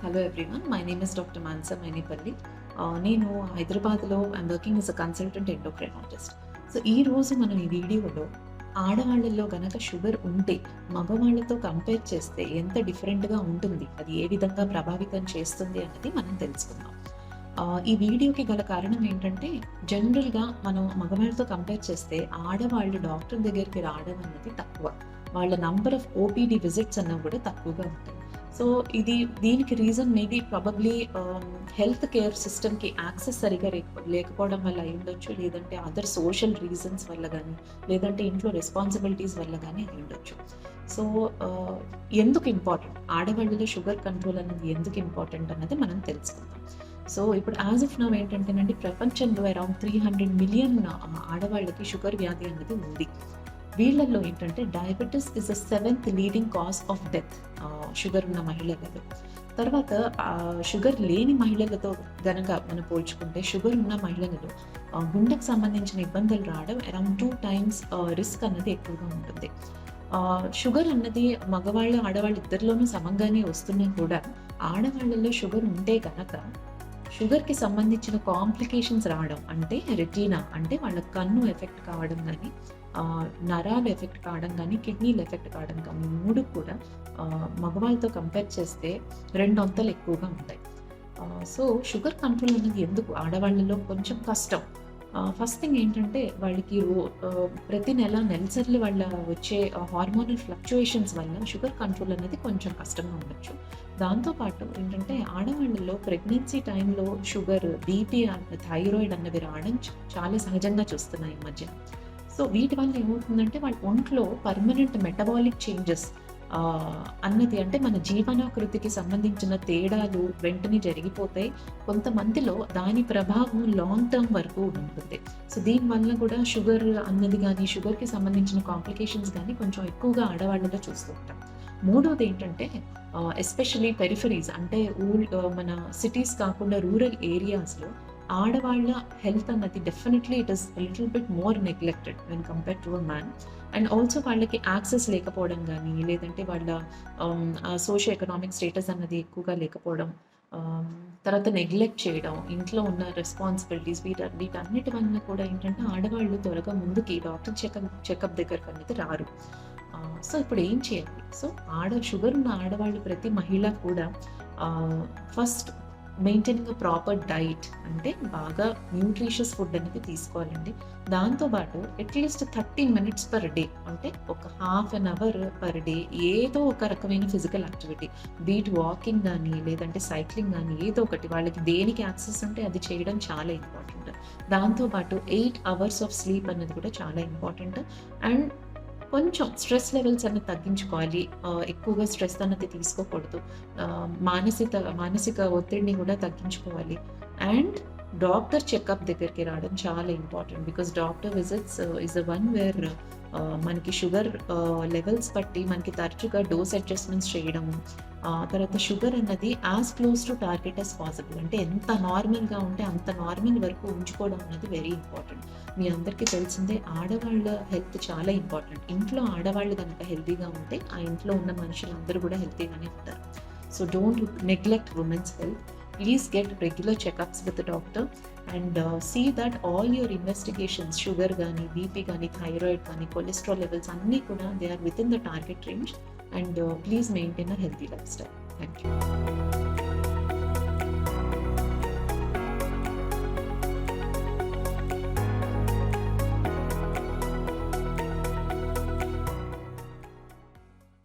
Hello everyone, my name is Dr. Manasa Mynepally. నేను హైదరాబాద్లో I'm working as a consultant endocrinologist. So ఈరోజు మనం ఈ వీడియోలో ఆడవాళ్ళల్లో గనక షుగర్ ఉంటే మగవాళ్ళతో కంపేర్ చేస్తే ఎంత డిఫరెంట్గా ఉంటుంది, అది ఏ విధంగా ప్రభావితం చేస్తుంది అన్నది మనం తెలుసుకుందాం. ఈ వీడియోకి గల కారణం ఏంటంటే, జనరల్గా మనం మగవాళ్ళతో కంపేర్ చేస్తే ఆడవాళ్ళు డాక్టర్ దగ్గరికి రావడం అన్నది తక్కువ. వాళ్ళ నంబర్ ఆఫ్ ఓపీడీ విజిట్స్ అన్నవి కూడా తక్కువగా ఉంటాయి. సో దీనికి reason maybe probably health care సిస్టమ్కి యాక్సెస్ సరిగా లేకపోవడం వల్ల అయి ఉండొచ్చు, లేదంటే అదర్ సోషల్ రీజన్స్ వల్ల కానీ, లేదంటే ఇంట్లో రెస్పాన్సిబిలిటీస్ వల్ల కానీ అయి ఉండొచ్చు. సో ఎందుకు ఇంపార్టెంట్, ఆడవాళ్ళలో షుగర్ కంట్రోల్ అనేది ఎందుకు ఇంపార్టెంట్ అన్నది మనం తెలుసుకుందాం. సో ఇప్పుడు యాజ్ ఆఫ్ నౌ ఏంటంటేనండి, ప్రపంచంలో అరౌండ్ 300 మిలియన్ ఆడవాళ్ళకి షుగర్ వ్యాధి అనేది ఉంది. వీళ్ళల్లో ఏంటంటే diabetes is the 7th leading cause of death sugar ఉన్న మహిళలలో. తర్వాత షుగర్ లేని మహిళలతో గనక మనం పోల్చుకుంటే, షుగర్ ఉన్న మహిళలలో గుండెకు సంబంధించిన ఇబ్బందులు రావడం అరౌండ్ 2 times రిస్క్ అన్నది ఎక్కువగా ఉంటుంది. షుగర్ అన్నది మగవాళ్ళు ఆడవాళ్ళు ఇద్దరిలోనూ సమంగానే వస్తున్నా కూడా, ఆడవాళ్ళలో షుగర్ ఉంటే కనుక షుగర్కి సంబంధించిన కాంప్లికేషన్స్ రావడం, అంటే రెటీనా అంటే వాళ్ళ కన్ను ఎఫెక్ట్ కావడం కానీ, నరాలు ఎఫెక్ట్ కావడం కానీ, కిడ్నీలు ఎఫెక్ట్ కావడం కానీ, 3 కూడా మగవాళ్ళతో కంపేర్ చేస్తే 2 అంతలు ఎక్కువగా ఉంటాయి. సో షుగర్ కంట్రోల్ అనేది ఎందుకు ఆడవాళ్ళలో కొంచెం కష్టం. ఫస్ట్ థింగ్ ఏంటంటే, వాళ్ళకి ప్రతి నెలసరిలు వాళ్ళ వచ్చే హార్మోనల్ ఫ్లక్చుయేషన్స్ వల్ల షుగర్ కంట్రోల్ అనేది కొంచెం కష్టంగా ఉండొచ్చు. దాంతోపాటు ఏంటంటే, ఆడవాళ్ళలో ప్రెగ్నెన్సీ టైంలో షుగర్, బీపీ, థైరాయిడ్ అన్నవి రావడం చాలా సహజంగా చూస్తున్నాయి ఈ మధ్య. సో వీటి వల్ల ఏమవుతుందంటే, వాళ్ళ ఒంట్లో పర్మనెంట్ మెటబాలిక్ చేంజెస్ అన్నది, అంటే మన జీవనాకృతికి సంబంధించిన తేడాలు వెంటనే జరిగిపోతాయి. కొంతమందిలో దాని ప్రభావం లాంగ్ టర్మ్ వరకు ఉంటుంది. సో దీనివల్ల కూడా షుగర్ అన్నది కానీ, షుగర్కి సంబంధించిన కాంప్లికేషన్స్ కానీ కొంచెం ఎక్కువగా ఆడవాళ్ళలో చూస్తూ ఉంటాం. మూడోది ఏంటంటే, ఎస్పెషలీ పెరిఫరీస్, అంటే మన సిటీస్ కాకుండా రూరల్ ఏరియాస్లో ఆడవాళ్ళ హెల్త్ అన్నది definitely it is little bit more neglected when compare to a man. And also వాళ్ళకి యాక్సెస్ లేకపోవడం కానీ, లేదంటే వాళ్ళ సోషియో ఎకనామిక్ స్టేటస్ అన్నది ఎక్కువగా లేకపోవడం, తర్వాత నెగ్లెక్ట్ చేయడం, ఇంట్లో ఉన్న రెస్పాన్సిబిలిటీస్, వీటన్నిటి వల్ల కూడా ఏంటంటే ఆడవాళ్ళు త్వరగా ముందుకి డాక్టర్ చెకప్ దగ్గరకు అనేది రారు. సో ఇప్పుడు ఏం చేయాలి? సో షుగర్ ఉన్న ఆడవాళ్ళు ప్రతి మహిళ కూడా first maintaining a proper diet, అంటే బాగా న్యూట్రిషియస్ ఫుడ్ అనేది తీసుకోవాలండి. దాంతోపాటు అట్లీస్ట్ 30 minutes పర్ డే, అంటే ఒక ½ an hour పర్ డే ఏదో ఒక రకమైన ఫిజికల్ యాక్టివిటీ, బీట్ వాకింగ్ కానీ, లేదంటే సైక్లింగ్ కానీ, ఏదో ఒకటి వాళ్ళకి దేనికి యాక్సెస్ ఉంటే అది చేయడం చాలా ఇంపార్టెంట్. దాంతోపాటు 8 hours ఆఫ్ స్లీప్ అనేది కూడా చాలా ఇంపార్టెంట్. అండ్ కొంచెం స్ట్రెస్ లెవెల్స్ అన్నది తగ్గించుకోవాలి. ఎక్కువగా స్ట్రెస్ అన్నది తీసుకోకూడదు. మానసిక ఒత్తిడిని కూడా తగ్గించుకోవాలి. అండ్ డాక్టర్ చెకప్ దగ్గరికి రావడం చాలా important. Because doctor visits is the one wear మనకి షుగర్ లెవెల్స్ బట్టి మనకి తరచుగా డోస్ అడ్జస్ట్మెంట్స్ చేయడము, తర్వాత షుగర్ అన్నది as close to target as possible, అంటే ఎంత నార్మల్గా ఉంటే అంత నార్మల్ వరకు ఉంచుకోవడం అనేది వెరీ ఇంపార్టెంట్. మీ అందరికీ తెలిసిందే, ఆడవాళ్ళ హెల్త్ చాలా ఇంపార్టెంట్. ఇంట్లో ఆడవాళ్ళు కనుక హెల్తీగా ఉంటే ఆ ఇంట్లో ఉన్న మనుషులందరూ కూడా హెల్తీగానే ఉంటారు. So don't neglect women's health. Please get regular checkups with the doctor and see that all your investigations, sugar gaani, BP gaani, thyroid gaani, cholesterol levels anni kuda they are within the target range, and please maintain a healthy lifestyle. Thank you.